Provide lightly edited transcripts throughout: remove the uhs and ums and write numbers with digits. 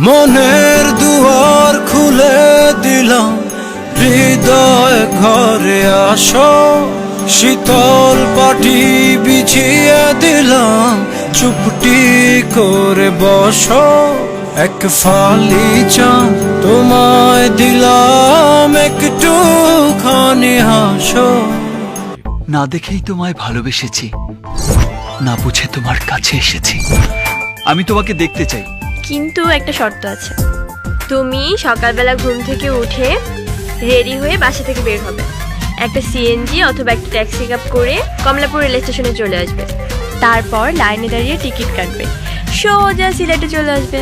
মনের দুয়ার খুলে দিলাম, হৃদয় ঘরে আসো, শীতল পাটি বিছিয়ে দিলাম, চুপটি করে বসো, এক ফালি চাঁদ তোমায় দিলাম, একটুখানি হাসো। না দেখেই তোমায় ভালোবেসেছি, না বুঝে তোমার কাছে এসেছি। আমি তোমাকে দেখতে চাই, কিন্তু একটা শর্ত আছে। তুমি সকালবেলা ঘুম থেকে উঠে রেডি হয়ে বাসা থেকে বের হবে, একটা সিএনজি অথবা একটা ট্যাক্সি ক্যাব করে কমলাপুর রেল স্টেশনে চলে আসবে, তারপর লাইনে দাঁড়িয়ে টিকিট কাটবে, সোজা সিলেটে চলে আসবে।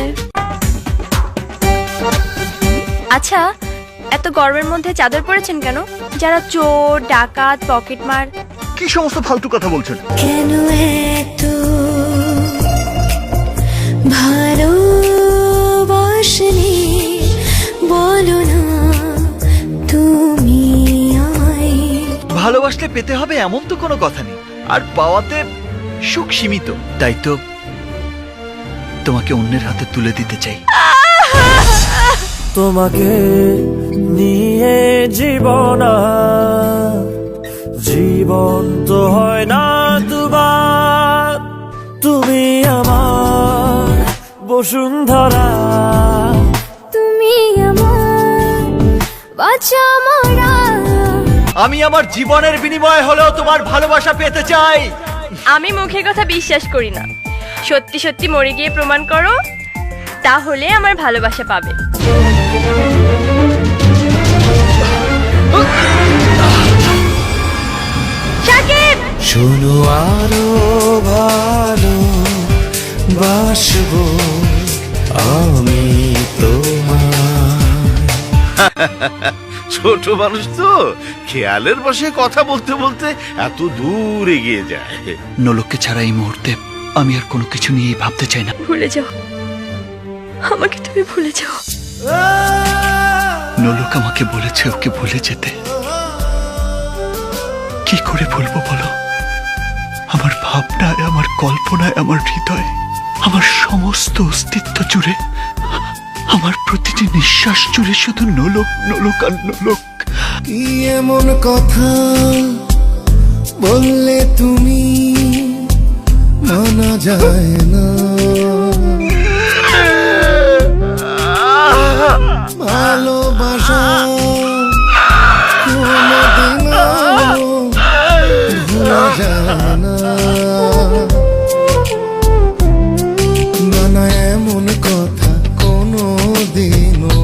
আচ্ছা, এত গরমের মধ্যে চাদর পরেছেন কেন? যারা চোর, ডাকাত, পকেটমার। কি সমস্ত ফালতু কথা বলছেন? কেন এত ভালোবাসলে বলো না তুমি আমায়। ভালোবাসলে পেতে হবে এমন তো কোনো কথা নেই, আর পাওয়াতে সুখ সীমিত। তাই তো তোমাকে অন্যের হাতে তুলে দিতে চাই। তোমাকে নিয়ে জীবন জীবন তো হয় না দুবার, তুমি আমার বসুন্ধরা, তুমি আমার বাঁচা মরা। আমি আমার জীবনের বিনিময়ে হলেও তোমার ভালোবাসা পেতে চাই। আমি মুখের কথা বিশ্বাস করি না, সত্যি সত্যি মরে গিয়ে প্রমাণ করো, তাহলে আমার ভালোবাসা পাবে। শাকিব, শোনো আরো ভালো বাসবো আমি তোমার। ছোট মানুষ তো খেয়ালের বসে কথা বলতে বলতে এত দূর এগিয়ে যায়। নোলককে ছাড়া এই মুহূর্তে আমি আর কোনো কিছু নিয়েই ভাবতে চাই না। ভুলে যাও আমাকে, তুমি ভুলে যাও। নোলক আমাকে বলেছে ওকে ভুলে যেতে। কি করে ভুলবো বলো? আমার ভাবনায়, আমার কল্পনায়, আমার হৃদয়ে, আমার সমস্ত অস্তিত্ব জুড়ে, আমার প্রতিটি নিঃশ্বাস জুড়ে শুধু নোলক, নোলক আর নোলক। কি এমন কথা বললে তুমি মানা যায় না, ভালোবাসা কোনদিনও ভোলা যায় না। না না এমন কথা কোনদিনও,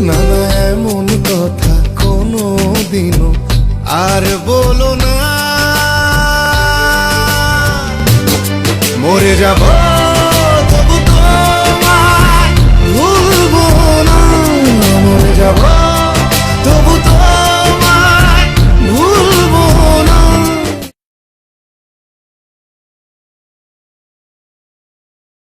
না না এমন কথা কোনদিনও আর বলো না, মরে যাব।